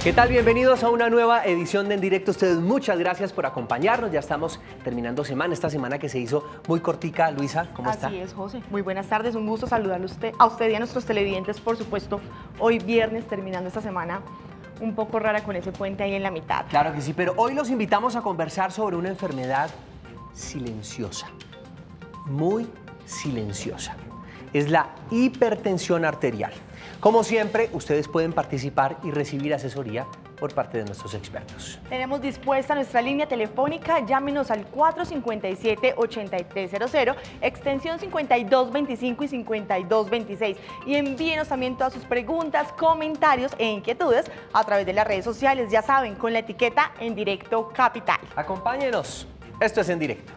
¿Qué tal? Bienvenidos a una nueva edición de En Directo. Ustedes, muchas gracias por acompañarnos. Ya estamos terminando semana, esta semana que se hizo muy cortica. Luisa, ¿cómo está? Así es, José. Muy buenas tardes, un gusto saludarle a usted y a nuestros televidentes, por supuesto, hoy viernes, terminando esta semana un poco rara con ese puente ahí en la mitad. Claro que sí, pero hoy los invitamos a conversar sobre una enfermedad silenciosa, muy silenciosa. Es la hipertensión arterial. Como siempre, ustedes pueden participar y recibir asesoría por parte de nuestros expertos. Tenemos dispuesta nuestra línea telefónica, llámenos al 457-8300, extensión 5225 y 5226. Y envíenos también todas sus preguntas, comentarios e inquietudes a través de las redes sociales, ya saben, con la etiqueta En Directo Capital. Acompáñenos, esto es En Directo.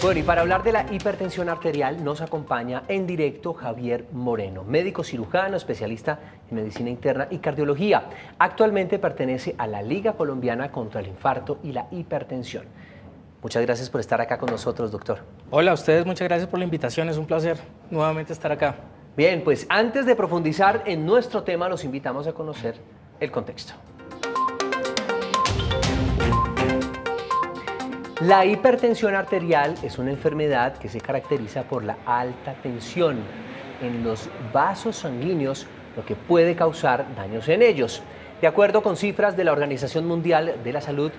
Bueno, y para hablar de la hipertensión arterial nos acompaña en directo Javier Moreno, médico cirujano, especialista en medicina interna y cardiología. Actualmente pertenece a la Liga Colombiana contra el Infarto y la Hipertensión. Muchas gracias por estar acá con nosotros, doctor. Hola a ustedes, muchas gracias por la invitación, es un placer nuevamente estar acá. Bien, pues antes de profundizar en nuestro tema, los invitamos a conocer el contexto. La hipertensión arterial es una enfermedad que se caracteriza por la alta tensión en los vasos sanguíneos, lo que puede causar daños en ellos. De acuerdo con cifras de la Organización Mundial de la Salud,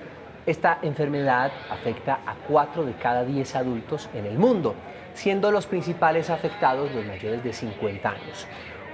esta enfermedad afecta a 4 de cada 10 adultos en el mundo, siendo los principales afectados los mayores de 50 años.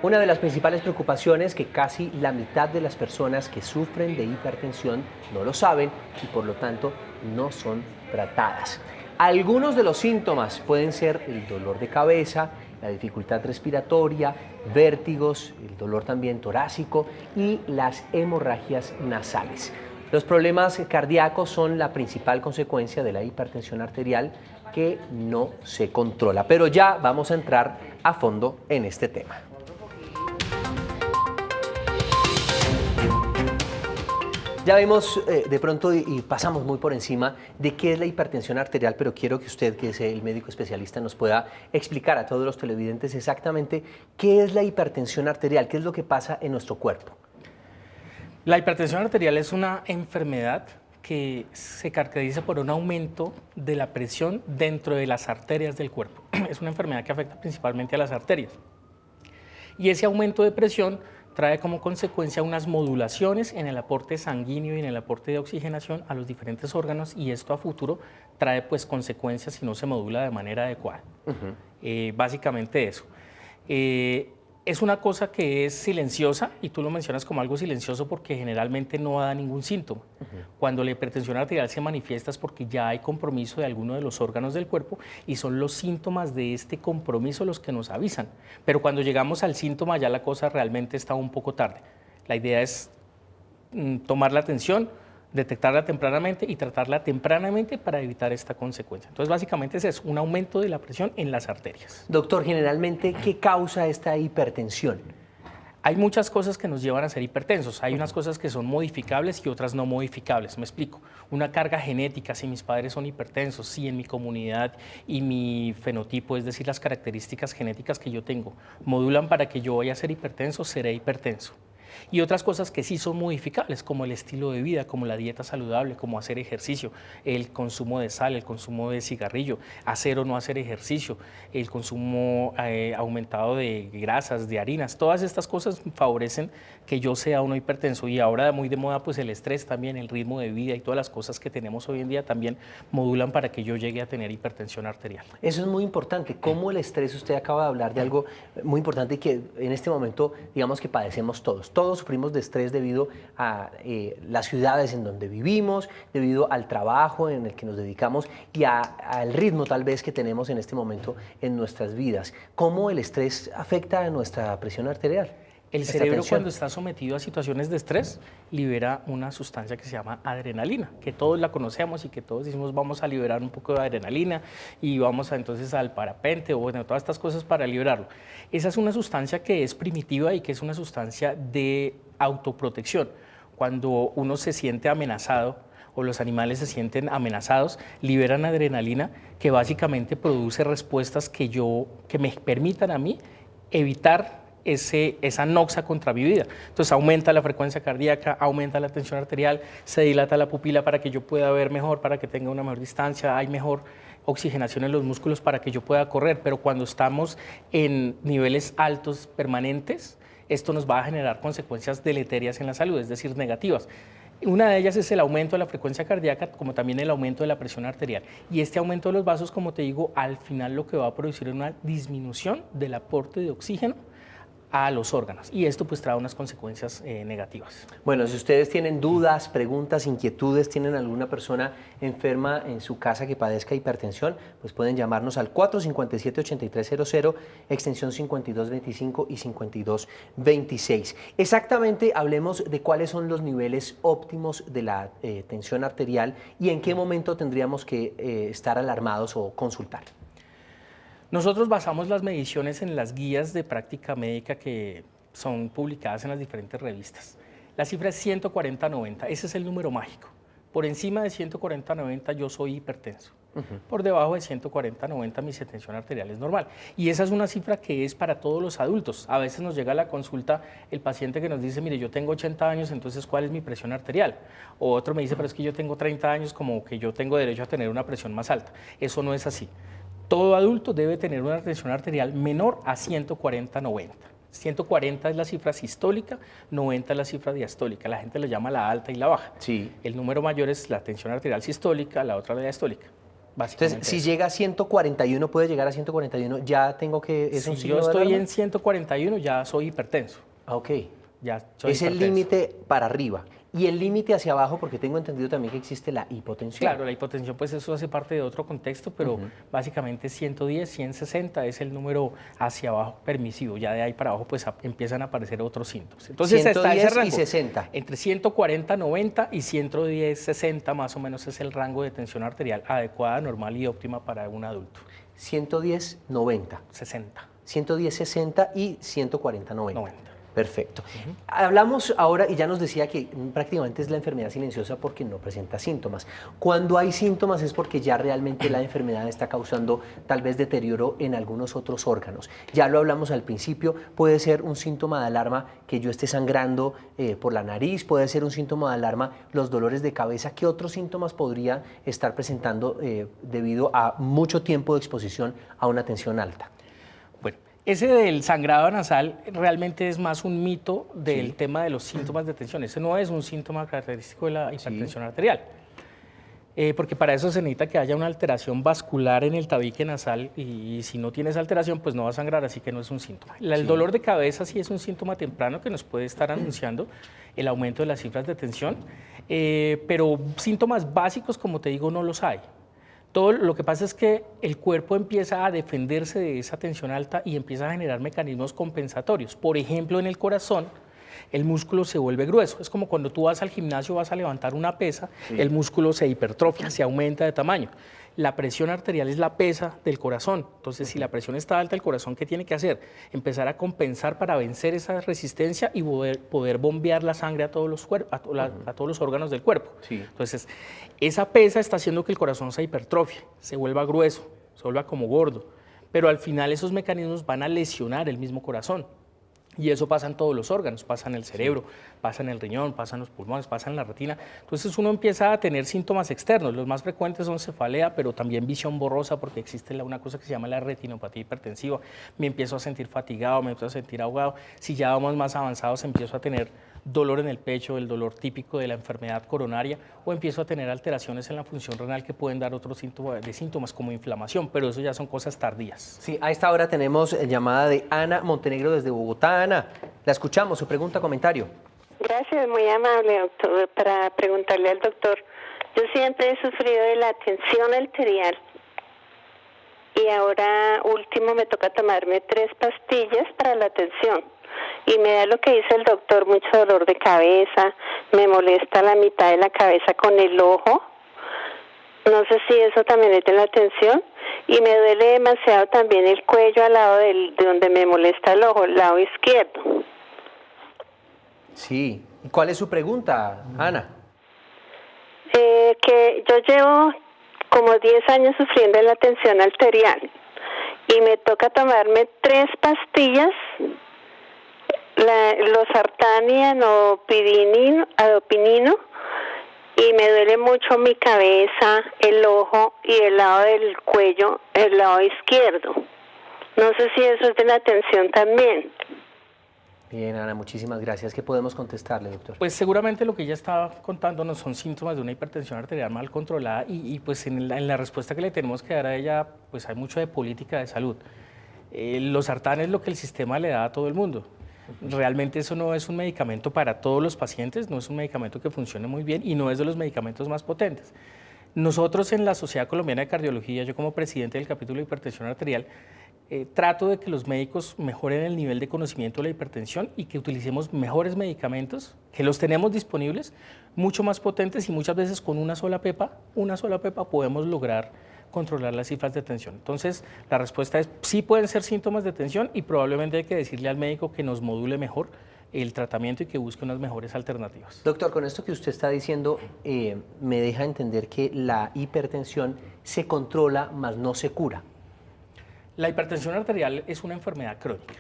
Una de las principales preocupaciones es que casi la mitad de las personas que sufren de hipertensión no lo saben y por lo tanto no son tratadas. Algunos de los síntomas pueden ser el dolor de cabeza, la dificultad respiratoria, vértigos, el dolor también torácico y las hemorragias nasales. Los problemas cardíacos son la principal consecuencia de la hipertensión arterial que no se controla. Pero ya vamos a entrar a fondo en este tema. Ya vimos de pronto y pasamos muy por encima de qué es la hipertensión arterial, pero quiero que usted, que es el médico especialista, nos pueda explicar a todos los televidentes exactamente qué es la hipertensión arterial, qué es lo que pasa en nuestro cuerpo. La hipertensión arterial es una enfermedad que se caracteriza por un aumento de la presión dentro de las arterias del cuerpo. Es una enfermedad que afecta principalmente a las arterias. Y ese aumento de presión trae como consecuencia unas modulaciones en el aporte sanguíneo y en el aporte de oxigenación a los diferentes órganos, y esto a futuro trae pues consecuencias si no se modula de manera adecuada. Básicamente eso. Es una cosa que es silenciosa, y tú lo mencionas como algo silencioso porque generalmente no da ningún síntoma. Cuando la hipertensión arterial se manifiesta es porque ya hay compromiso de alguno de los órganos del cuerpo y son los síntomas de este compromiso los que nos avisan. Pero cuando llegamos al síntoma ya la cosa realmente está un poco tarde. La idea es tomar la atención, detectarla tempranamente y tratarla tempranamente para evitar esta consecuencia. Entonces, básicamente ese es un aumento de la presión en las arterias. Doctor, generalmente, ¿qué causa esta hipertensión? Hay muchas cosas que nos llevan a ser hipertensos. Hay unas cosas que son modificables y otras no modificables. Me explico. Una carga genética, si mis padres son hipertensos, si en mi comunidad y mi fenotipo, es decir, las características genéticas que yo tengo, modulan para que yo vaya a ser hipertenso, seré hipertenso. Y otras cosas que sí son modificables, como el estilo de vida, como la dieta saludable, como hacer ejercicio, el consumo de sal, el consumo de cigarrillo, hacer o no hacer ejercicio, el consumo aumentado de grasas, de harinas. Todas estas cosas favorecen que yo sea uno hipertenso. Y ahora muy de moda pues el estrés también, el ritmo de vida y todas las cosas que tenemos hoy en día también modulan para que yo llegue a tener hipertensión arterial. Eso es muy importante. Cómo el estrés, usted acaba de hablar de algo muy importante que en este momento digamos que padecemos todos. Todos sufrimos de estrés debido a las ciudades en donde vivimos, debido al trabajo en el que nos dedicamos y al ritmo tal vez que tenemos en este momento en nuestras vidas. ¿Cómo el estrés afecta a nuestra presión arterial? El esta cerebro tensión. cuando está sometido a situaciones de estrés libera una sustancia que se llama adrenalina, que todos la conocemos y que todos decimos vamos a liberar un poco de adrenalina y vamos entonces al parapente o bueno, todas estas cosas para liberarlo. Esa es una sustancia que es primitiva y que es una sustancia de autoprotección. Cuando uno se siente amenazado o los animales se sienten amenazados, liberan adrenalina que básicamente produce respuestas que me permitan a mí evitar esa noxa contra mi vida. Entonces aumenta la frecuencia cardíaca, aumenta la tensión arterial, se dilata la pupila para que yo pueda ver mejor, para que tenga una mejor distancia, hay mejor oxigenación en los músculos para que yo pueda correr, pero cuando estamos en niveles altos permanentes, esto nos va a generar consecuencias deleterias en la salud, es decir, negativas. Una de ellas es el aumento de la frecuencia cardíaca, como también el aumento de la presión arterial. Y este aumento de los vasos, como te digo, al final lo que va a producir es una disminución del aporte de oxígeno a los órganos y esto pues trae unas consecuencias negativas. Bueno, si ustedes tienen dudas, preguntas, inquietudes, tienen alguna persona enferma en su casa que padezca hipertensión, pues pueden llamarnos al 457-8300, extensión 5225 y 5226. Exactamente, hablemos de cuáles son los niveles óptimos de la tensión arterial y en qué momento tendríamos que estar alarmados o consultar. Nosotros basamos las mediciones en las guías de práctica médica que son publicadas en las diferentes revistas. La cifra es 140-90, ese es el número mágico. Por encima de 140-90 yo soy hipertenso. Por debajo de 140-90 mi tensión arterial es normal. Y esa es una cifra que es para todos los adultos. A veces nos llega a la consulta el paciente que nos dice, mire, yo tengo 80 años, entonces ¿cuál es mi presión arterial? O otro me dice, pero es que yo tengo 30 años, como que yo tengo derecho a tener una presión más alta. Eso no es así. Todo adulto debe tener una tensión arterial menor a 140-90. 140 es la cifra sistólica, 90 es la cifra diastólica. La gente le llama la alta y la baja. Sí. El número mayor es la tensión arterial sistólica, la otra la diastólica. Entonces, si llega a 141, puede llegar a 141, ya tengo que... ¿Es un Si signo yo de estoy alarma? en 141, ya soy hipertenso. Ah, ok. Ya soy Es el hipertenso. límite para arriba. Y el límite hacia abajo, porque tengo entendido también que existe la hipotensión. Claro, la hipotensión, pues eso hace parte de otro contexto, pero básicamente 110, 160 es el número hacia abajo permisivo. Ya de ahí para abajo, pues empiezan a aparecer otros síntomas. Entonces, 110 está ese rango. y 60. Entre 140, 90 y 110, 60 más o menos es el rango de tensión arterial adecuada, normal y óptima para un adulto. 110, 90. 60. 110, 60 y 140, 90. 90. Perfecto. Hablamos ahora, y ya nos decía que prácticamente es la enfermedad silenciosa porque no presenta síntomas. Cuando hay síntomas es porque ya realmente la enfermedad está causando tal vez deterioro en algunos otros órganos. Ya lo hablamos al principio, puede ser un síntoma de alarma que yo esté sangrando por la nariz, puede ser un síntoma de alarma los dolores de cabeza. ¿Qué otros síntomas podría estar presentando debido a mucho tiempo de exposición a una tensión alta? Bueno, ese del sangrado nasal realmente es más un mito del tema de los síntomas de tensión. Ese no es un síntoma característico de la hipertensión arterial. Porque para eso se necesita que haya una alteración vascular en el tabique nasal y si no tienes alteración, pues no va a sangrar, así que no es un síntoma. El dolor de cabeza sí es un síntoma temprano que nos puede estar anunciando el aumento de las cifras de tensión, pero síntomas básicos, como te digo, no los hay. Todo lo que pasa es que el cuerpo empieza a defenderse de esa tensión alta y empieza a generar mecanismos compensatorios. Por ejemplo, en el corazón, el músculo se vuelve grueso. Es como cuando tú vas al gimnasio, vas a levantar una pesa, el músculo se hipertrofia, se aumenta de tamaño. La presión arterial es la pesa del corazón. Entonces, si la presión está alta, el corazón, ¿qué tiene que hacer? Empezar a compensar para vencer esa resistencia y poder bombear la sangre a todos los, a todos los órganos del cuerpo. Sí. Entonces, esa pesa está haciendo que el corazón se hipertrofie, se vuelva grueso, se vuelva como gordo. Pero al final esos mecanismos van a lesionar el mismo corazón. Y eso pasa en todos los órganos, pasa en el cerebro, pasa en el riñón, pasa en los pulmones, pasa en la retina. Entonces uno empieza a tener síntomas externos. Los más frecuentes son cefalea, pero también visión borrosa porque existe una cosa que se llama la retinopatía hipertensiva. Me empiezo a sentir fatigado, me empiezo a sentir ahogado. Si ya vamos más avanzados, empiezo a tener dolor en el pecho, el dolor típico de la enfermedad coronaria, o empiezo a tener alteraciones en la función renal que pueden dar otros síntomas como inflamación, pero eso ya son cosas tardías. Sí, a esta hora tenemos llamada de Ana Montenegro desde Bogotá. Ana, la escuchamos, su pregunta, comentario. Gracias, muy amable, doctor. Para preguntarle al doctor, yo siempre he sufrido de la tensión arterial y ahora último me toca tomarme 3 pastillas para la tensión. y me da lo que dice el doctor, mucho dolor de cabeza, me molesta la mitad de la cabeza con el ojo, no sé si eso también es de la tensión, y me duele demasiado también el cuello al lado de donde me molesta el ojo, el lado izquierdo. Sí. ¿Y cuál es su pregunta, Ana? Que yo llevo como 10 años sufriendo de la tensión arterial y me toca tomarme 3 pastillas, losartán y adopinino, y me duele mucho mi cabeza, el ojo y el lado del cuello, el lado izquierdo. No sé si eso es de la tensión también. Bien, Ana, muchísimas gracias. ¿Qué podemos contestarle, doctor? Pues seguramente lo que ella está contándonos son síntomas de una hipertensión arterial mal controlada y pues en la respuesta que le tenemos que dar a ella, pues hay mucho de política de salud. Los sartán es lo que el sistema le da a todo el mundo. Realmente eso no es un medicamento para todos los pacientes, no es un medicamento que funcione muy bien y no es de los medicamentos más potentes. Nosotros en la Sociedad Colombiana de Cardiología, yo como presidente del capítulo de hipertensión arterial, trato de que los médicos mejoren el nivel de conocimiento de la hipertensión y que utilicemos mejores medicamentos, que los tenemos disponibles, mucho más potentes y muchas veces con una sola pepa podemos lograr controlar las cifras de tensión. Entonces, la respuesta es sí pueden ser síntomas de tensión y probablemente hay que decirle al médico que nos module mejor el tratamiento y que busque unas mejores alternativas. Doctor, con esto que usted está diciendo, me deja entender que la hipertensión se controla, mas no se cura. La hipertensión arterial es una enfermedad crónica.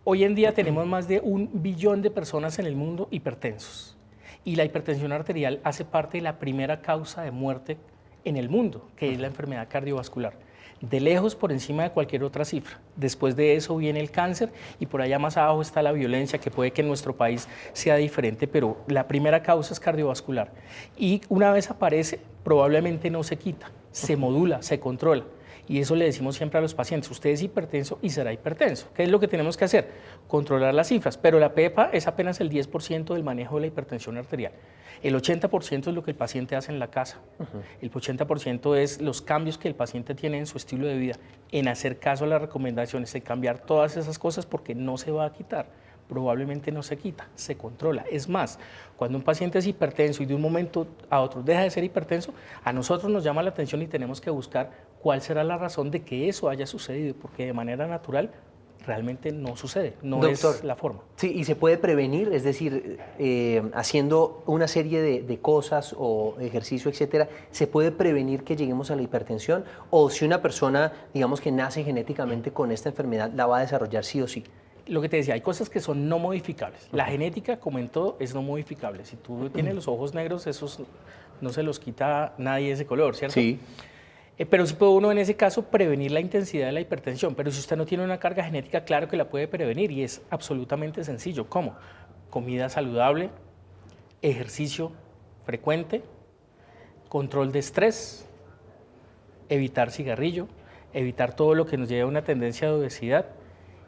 Hoy en día tenemos más de 1 billón de personas en el mundo hipertensos y la hipertensión arterial hace parte de la primera causa de muerte en el mundo, que es la enfermedad cardiovascular. De lejos por encima de cualquier otra cifra. Después de eso viene el cáncer y por allá más abajo está la violencia, que puede que en nuestro país sea diferente, pero la primera causa es cardiovascular. Y una vez aparece, probablemente no se quita, se modula, se controla. Y eso le decimos siempre a los pacientes, usted es hipertenso y será hipertenso. ¿Qué es lo que tenemos que hacer? Controlar las cifras, pero la PEPA es apenas el 10% del manejo de la hipertensión arterial. El 80% es lo que el paciente hace en la casa. El 80% es los cambios que el paciente tiene en su estilo de vida, en hacer caso a las recomendaciones, en cambiar todas esas cosas porque no se va a quitar. Probablemente no se quita, se controla. Es más, cuando un paciente es hipertenso y de un momento a otro deja de ser hipertenso, a nosotros nos llama la atención y tenemos que buscar cuál será la razón de que eso haya sucedido, porque de manera natural realmente no sucede, no Doctor, es la forma. Sí, y se puede prevenir, es decir, haciendo una serie de cosas o ejercicio, etcétera, ¿se puede prevenir que lleguemos a la hipertensión? O si una persona, digamos que nace genéticamente con esta enfermedad, ¿la va a desarrollar sí o sí? Lo que te decía, hay cosas que son no modificables. La genética, como en todo, es no modificable. Si tú tienes los ojos negros, esos no se los quita nadie ese color, ¿cierto? Sí. Pero sí puede uno en ese caso prevenir la intensidad de la hipertensión, pero si usted no tiene una carga genética, claro que la puede prevenir y es absolutamente sencillo. ¿Cómo? Comida saludable, ejercicio frecuente, control de estrés, evitar cigarrillo, evitar todo lo que nos lleve a una tendencia de obesidad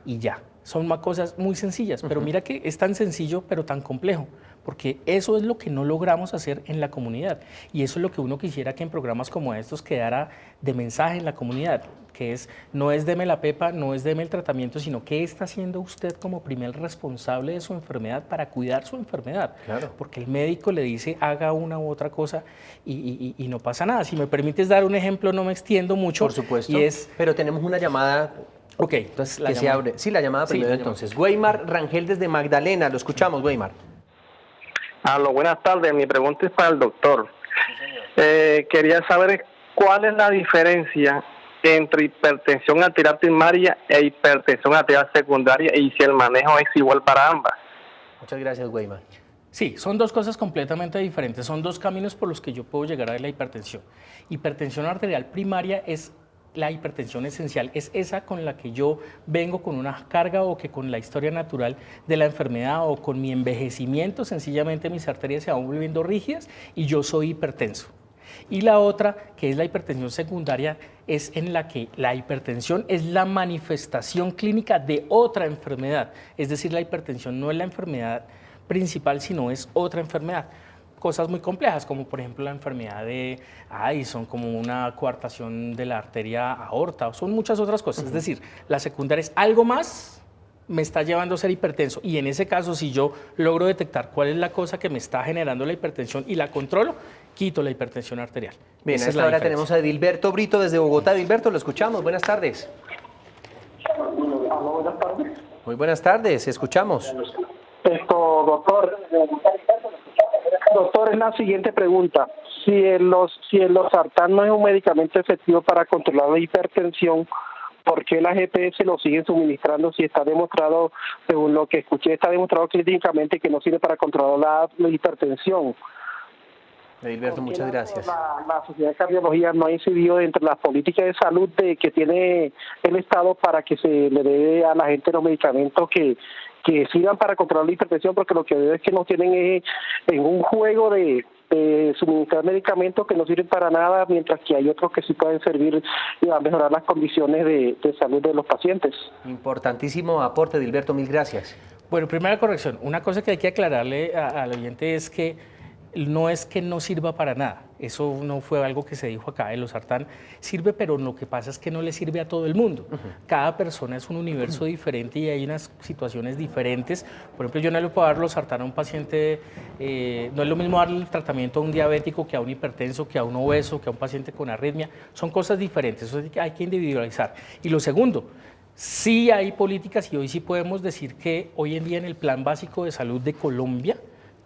y ya. Son cosas muy sencillas, pero mira que es tan sencillo pero tan complejo, porque eso es lo que no logramos hacer en la comunidad y eso es lo que uno quisiera que en programas como estos quedara de mensaje en la comunidad, que es, no es deme la pepa, no es deme el tratamiento, sino qué está haciendo usted como primer responsable de su enfermedad para cuidar su enfermedad, Claro. porque el médico le dice haga una u otra cosa y no pasa nada. Si me permites dar un ejemplo, no me extiendo mucho. Por supuesto, Y es, pero tenemos una llamada ok, entonces que se abre. Sí, la llamada Sí, primero la llamada. entonces. Weimar Rangel desde Magdalena, lo escuchamos, Weimar. Aló, buenas tardes. Mi pregunta es para el doctor. Quería saber cuál es la diferencia entre hipertensión arterial primaria e hipertensión arterial secundaria y si el manejo es igual para ambas. Muchas gracias, Weimar. Sí, son dos cosas completamente diferentes, son dos caminos por los que yo puedo llegar a la hipertensión. Hipertensión arterial primaria es la hipertensión esencial, es esa con la que yo vengo con una carga o que con la historia natural de la enfermedad o con mi envejecimiento, sencillamente mis arterias se van volviendo rígidas y yo soy hipertenso. Y la otra, que es la hipertensión secundaria, es en la que la hipertensión es la manifestación clínica de otra enfermedad, es decir, la hipertensión no es la enfermedad principal, sino es otra enfermedad. Cosas muy complejas, como por ejemplo la enfermedad de Addison, como una coartación de la arteria aorta, son muchas otras cosas. Es decir, la secundaria es algo más me está llevando a ser hipertenso. Y en ese caso, si yo logro detectar cuál es la cosa que me está generando la hipertensión y la controlo, quito la hipertensión arterial. Bien, Esa a es la esta hora diferencia. tenemos a Edilberto Brito desde Bogotá. Edilberto, lo escuchamos. Buenas tardes. Buenas tardes. Muy buenas tardes, escuchamos. Doctor, es la siguiente pregunta. Si el losartán no es un medicamento efectivo para controlar la hipertensión, ¿por qué la GPS lo siguen suministrando si está demostrado, según lo que escuché, está demostrado clínicamente que no sirve para controlar la hipertensión? Edilberto, muchas gracias. La Sociedad de Cardiología no ha incidido entre las políticas de salud que tiene el Estado para que se le dé a la gente los medicamentos que sirvan para controlar la hipertensión, porque lo que veo es que nos tienen en un juego de suministrar medicamentos que no sirven para nada, mientras que hay otros que sí pueden servir a mejorar las condiciones de salud de los pacientes. Importantísimo aporte, Edilberto, mil gracias. Bueno, primera corrección. Una cosa que hay que aclararle al oyente es que no es que no sirva para nada. Eso no fue algo que se dijo acá. El losartán sirve, pero lo que pasa es que no le sirve a todo el mundo. Cada persona es un universo diferente y hay unas situaciones diferentes. Por ejemplo, yo no le puedo dar losartán a un paciente, no es lo mismo darle el tratamiento a un diabético que a un hipertenso, que a un obeso, que a un paciente con arritmia. Son cosas diferentes, eso hay que individualizar. Y lo segundo, sí hay políticas y hoy sí podemos decir que hoy en día en el Plan Básico de Salud de Colombia,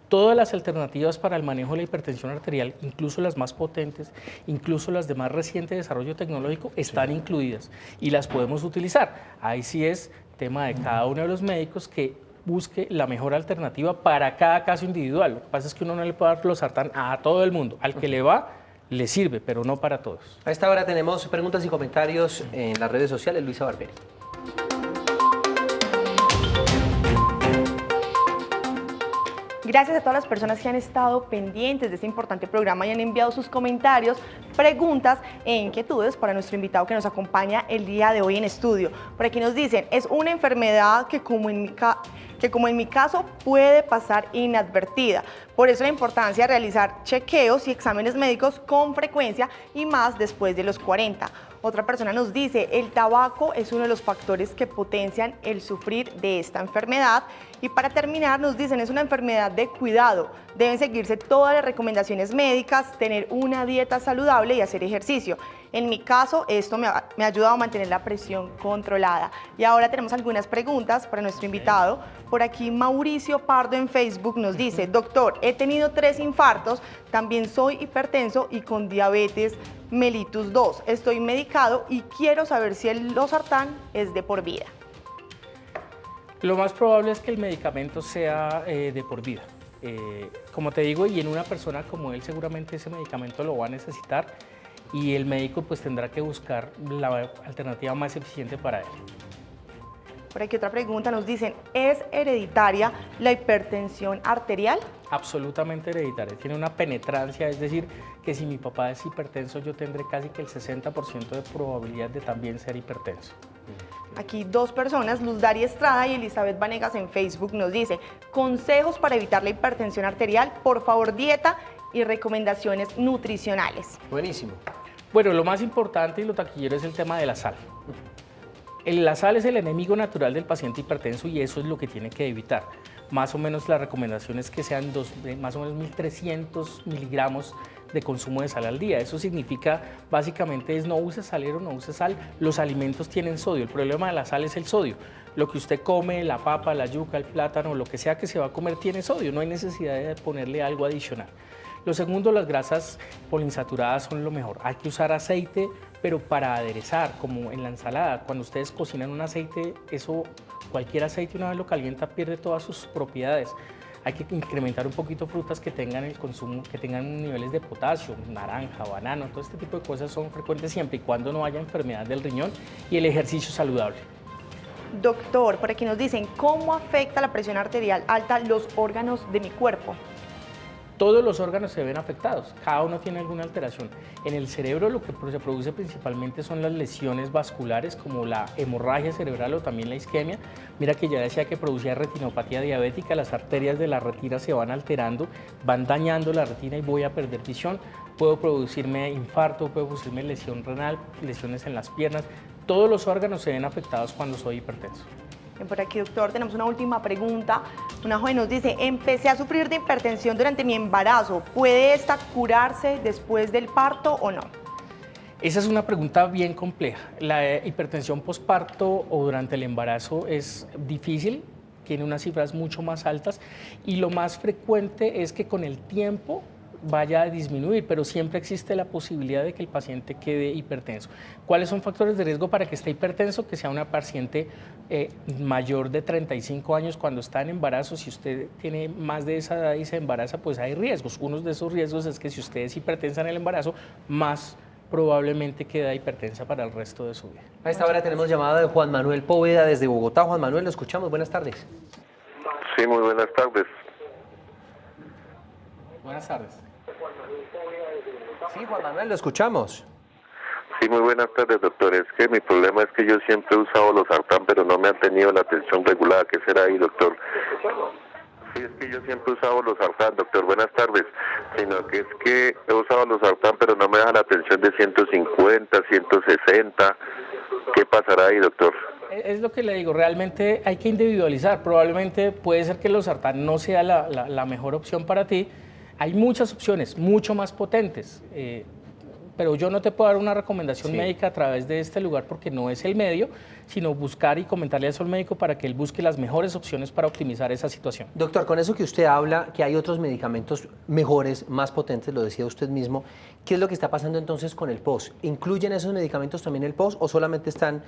todas las alternativas para el manejo de la hipertensión arterial, incluso las más potentes, incluso las de más reciente desarrollo tecnológico, están incluidas y las podemos utilizar. Ahí sí es tema de cada uno de los médicos que busque la mejor alternativa para cada caso individual. Lo que pasa es que uno no le puede dar losartán a todo el mundo. Al que le va, le sirve, pero no para todos. A esta hora tenemos preguntas y comentarios en las redes sociales. Luisa Barberi. Gracias a todas las personas que han estado pendientes de este importante programa y han enviado sus comentarios, preguntas e inquietudes para nuestro invitado que nos acompaña el día de hoy en estudio. Por aquí nos dicen, es una enfermedad que como en mi caso puede pasar inadvertida. Por eso la importancia de realizar chequeos y exámenes médicos con frecuencia y más después de los 40. Otra persona nos dice, el tabaco es uno de los factores que potencian el sufrir de esta enfermedad. Y para terminar nos dicen, es una enfermedad de cuidado. Deben seguirse todas las recomendaciones médicas, tener una dieta saludable y hacer ejercicio. En mi caso, esto me ha ayudado a mantener la presión controlada. Y ahora tenemos algunas preguntas para nuestro invitado. Por aquí Mauricio Pardo en Facebook nos dice, doctor, he tenido 3 infartos, también soy hipertenso y con diabetes mellitus 2. Estoy medicado y quiero saber si el losartán es de por vida. Lo más probable es que el medicamento sea de por vida. Como te digo, y en una persona como él seguramente ese medicamento lo va a necesitar y el médico pues tendrá que buscar la alternativa más eficiente para él. Por aquí otra pregunta nos dicen, ¿es hereditaria la hipertensión arterial? Absolutamente hereditaria, tiene una penetrancia, es decir, que si mi papá es hipertenso yo tendré casi que el 60% de probabilidad de también ser hipertenso. Aquí 2 personas, Luz Dari Estrada y Elizabeth Vanegas en Facebook nos dice, consejos para evitar la hipertensión arterial, por favor dieta y recomendaciones nutricionales. Buenísimo. Bueno, lo más importante y lo taquillero es el tema de la sal. La sal es el enemigo natural del paciente hipertenso y eso es lo que tiene que evitar. Más o menos la recomendación es que sean más o menos 1.300 miligramos de consumo de sal al día. Eso significa, básicamente, es no use salero, no use sal. Los alimentos tienen sodio. El problema de la sal es el sodio. Lo que usted come, la papa, la yuca, el plátano, lo que sea que se va a comer tiene sodio. No hay necesidad de ponerle algo adicional. Lo segundo, las grasas poliinsaturadas son lo mejor. Hay que usar aceite, pero para aderezar, como en la ensalada. Cuando ustedes cocinan un aceite, cualquier aceite una vez lo calienta pierde todas sus propiedades. Hay que incrementar un poquito frutas que tengan el consumo, que tengan niveles de potasio, naranja, banano, todo este tipo de cosas son frecuentes siempre y cuando no haya enfermedad del riñón y el ejercicio saludable. Doctor, por aquí nos dicen, ¿cómo afecta la presión arterial alta los órganos de mi cuerpo? Todos los órganos se ven afectados, cada uno tiene alguna alteración. En el cerebro lo que se produce principalmente son las lesiones vasculares como la hemorragia cerebral o también la isquemia. Mira que ya decía que producía retinopatía diabética, las arterias de la retina se van alterando, van dañando la retina y voy a perder visión. Puedo producirme infarto, puedo producirme lesión renal, lesiones en las piernas. Todos los órganos se ven afectados cuando soy hipertenso. Por aquí, doctor, tenemos una última pregunta. Una joven nos dice, empecé a sufrir de hipertensión durante mi embarazo. ¿Puede esta curarse después del parto o no? Esa es una pregunta bien compleja. La hipertensión posparto o durante el embarazo es difícil, tiene unas cifras mucho más altas y lo más frecuente es que con el tiempo vaya a disminuir, pero siempre existe la posibilidad de que el paciente quede hipertenso. ¿Cuáles son factores de riesgo para que esté hipertenso? Que sea una paciente mayor de 35 años cuando está en embarazo. Si usted tiene más de esa edad y se embaraza, pues hay riesgos. Uno de esos riesgos es que si usted es hipertensa en el embarazo, más probablemente queda hipertensa para el resto de su vida. A esta hora tenemos llamada de Juan Manuel Poveda desde Bogotá. Juan Manuel, lo escuchamos. Buenas tardes. Sí, muy buenas tardes. Buenas tardes. Sí, Juan Manuel, lo escuchamos. Sí, muy buenas tardes, doctor. Es que mi problema es que yo siempre he usado los sartán, pero no me han tenido la atención regulada. ¿Qué será ahí, doctor? Sí, es que yo siempre he usado los sartán, doctor. Buenas tardes. Sino que es que he usado los sartán, pero no me dan la atención de 150, 160. ¿Qué pasará ahí, doctor? Es lo que le digo, realmente hay que individualizar. Probablemente puede ser que los sartán no sea la mejor opción para ti. Hay muchas opciones, mucho más potentes. Pero yo no te puedo dar una recomendación médica a través de este lugar porque no es el medio, sino buscar y comentarle eso al médico para que él busque las mejores opciones para optimizar esa situación. Doctor, con eso que usted habla, que hay otros medicamentos mejores, más potentes, lo decía usted mismo, ¿qué es lo que está pasando entonces con el POS? ¿Incluyen esos medicamentos también el POS o solamente están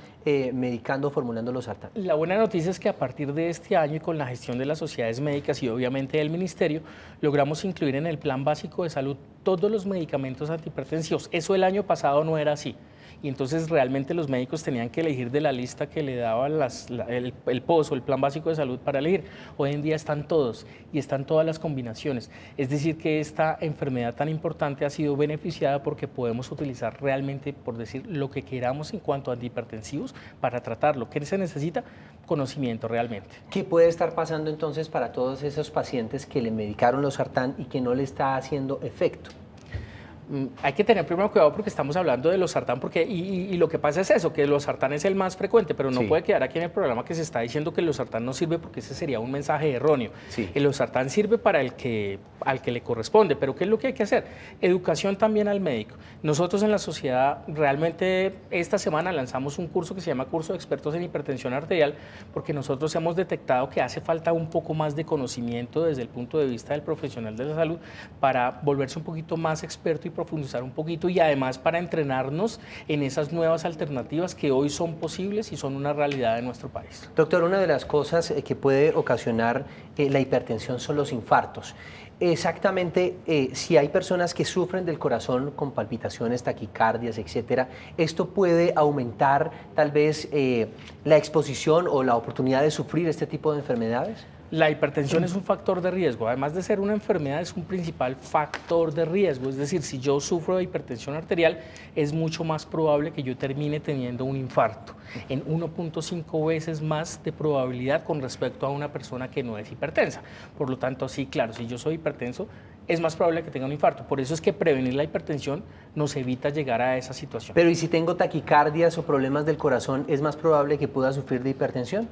medicando, formulando los sartán? La buena noticia es que a partir de este año y con la gestión de las sociedades médicas y obviamente del ministerio, logramos incluir en el Plan Básico de Salud todos los medicamentos antihipertensivos. Eso el año pasado no era así. Y entonces realmente los médicos tenían que elegir de la lista que le daba el POS o el Plan Básico de Salud para elegir. Hoy en día están todos y están todas las combinaciones. Es decir, que esta enfermedad tan importante ha sido beneficiada porque podemos utilizar realmente, por decir, lo que queramos en cuanto a antihipertensivos para tratarlo. ¿Qué se necesita? Conocimiento realmente. ¿Qué puede estar pasando entonces para todos esos pacientes que le medicaron los sartán y que no le está haciendo efecto? Hay que tener primero cuidado porque estamos hablando de los sartán porque, y lo que pasa es eso, que los sartán es el más frecuente, pero no puede quedar aquí en el programa que se está diciendo que los sartán no sirve porque ese sería un mensaje erróneo. El los sartán sirve para al que le corresponde, pero ¿qué es lo que hay que hacer? Educación también al médico. Nosotros en la sociedad realmente esta semana lanzamos un curso que se llama Curso de Expertos en Hipertensión Arterial porque nosotros hemos detectado que hace falta un poco más de conocimiento desde el punto de vista del profesional de la salud para volverse un poquito más experto y profundizar un poquito y además para entrenarnos en esas nuevas alternativas que hoy son posibles y son una realidad de nuestro país. Doctor, una de las cosas que puede ocasionar la hipertensión son los infartos. Exactamente, si hay personas que sufren del corazón con palpitaciones, taquicardias, etcétera, ¿esto puede aumentar tal vez la exposición o la oportunidad de sufrir este tipo de enfermedades? La hipertensión es un factor de riesgo, además de ser una enfermedad es un principal factor de riesgo, es decir, si yo sufro de hipertensión arterial es mucho más probable que yo termine teniendo un infarto, en 1.5 veces más de probabilidad con respecto a una persona que no es hipertensa. Por lo tanto, sí, claro, si yo soy hipertenso es más probable que tenga un infarto, por eso es que prevenir la hipertensión nos evita llegar a esa situación. Pero ¿y si tengo taquicardias o problemas del corazón, es más probable que pueda sufrir de hipertensión?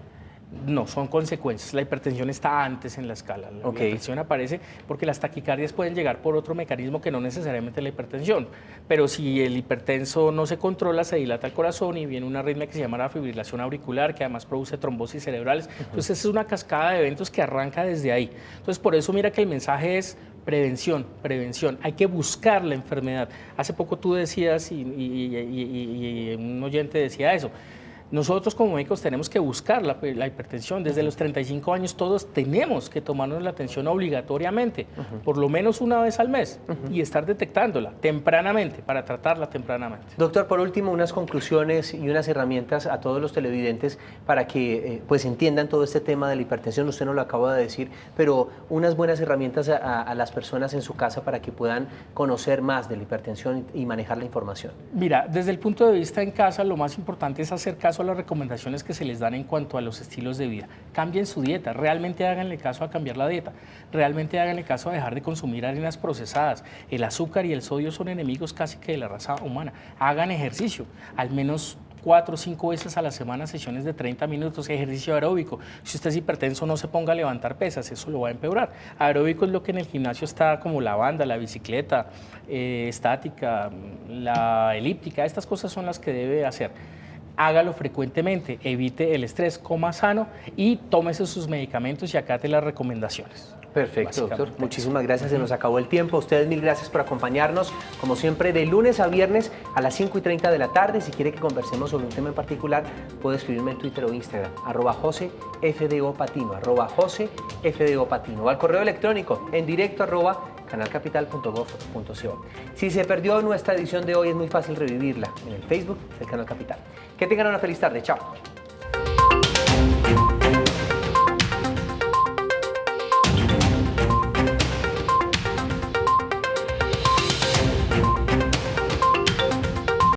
No, son consecuencias. La hipertensión está antes en la escala. La hipertensión aparece porque las taquicardias pueden llegar por otro mecanismo que no necesariamente la hipertensión. Pero si el hipertenso no se controla, se dilata el corazón y viene una arritmia que se llama la fibrilación auricular, que además produce trombosis cerebrales. Entonces es una cascada de eventos que arranca desde ahí. Entonces por eso mira que el mensaje es prevención, prevención. Hay que buscar la enfermedad. Hace poco tú decías y un oyente decía eso. Nosotros como médicos tenemos que buscar la hipertensión. Desde los 35 años todos tenemos que tomarnos la atención obligatoriamente, por lo menos una vez al mes, y estar detectándola tempranamente para tratarla tempranamente. Doctor, por último, unas conclusiones y unas herramientas a todos los televidentes para que pues entiendan todo este tema de la hipertensión. Usted nos lo acaba de decir, pero unas buenas herramientas a las personas en su casa para que puedan conocer más de la hipertensión y manejar la información. Mira, desde el punto de vista en casa, lo más importante es hacer caso a las recomendaciones que se les dan en cuanto a los estilos de vida. Cambien su dieta, realmente háganle caso a cambiar la dieta, realmente háganle caso a dejar de consumir harinas procesadas. El azúcar y el sodio son enemigos casi que de la raza humana. Hagan ejercicio, al menos 4 o 5 veces a la semana sesiones de 30 minutos, ejercicio aeróbico. Si usted es hipertenso, no se ponga a levantar pesas, eso lo va a empeorar. Aeróbico es lo que en el gimnasio está como la banda, la bicicleta, estática, la elíptica, estas cosas son las que debe hacer. Hágalo frecuentemente, evite el estrés, coma sano y tómese sus medicamentos y acate las recomendaciones. Perfecto, doctor. Muchísimas gracias. Se nos acabó el tiempo. A ustedes mil gracias por acompañarnos. Como siempre, de lunes a viernes a las 5:30 de la tarde. Si quiere que conversemos sobre un tema en particular, puede escribirme en Twitter o Instagram, @JoseFDOPatino, @JoseFDOPatino, o al correo electrónico en directo @canalcapital.gov.co. Si se perdió nuestra edición de hoy, es muy fácil revivirla en el Facebook del Canal Capital. Que tengan una feliz tarde. Chao.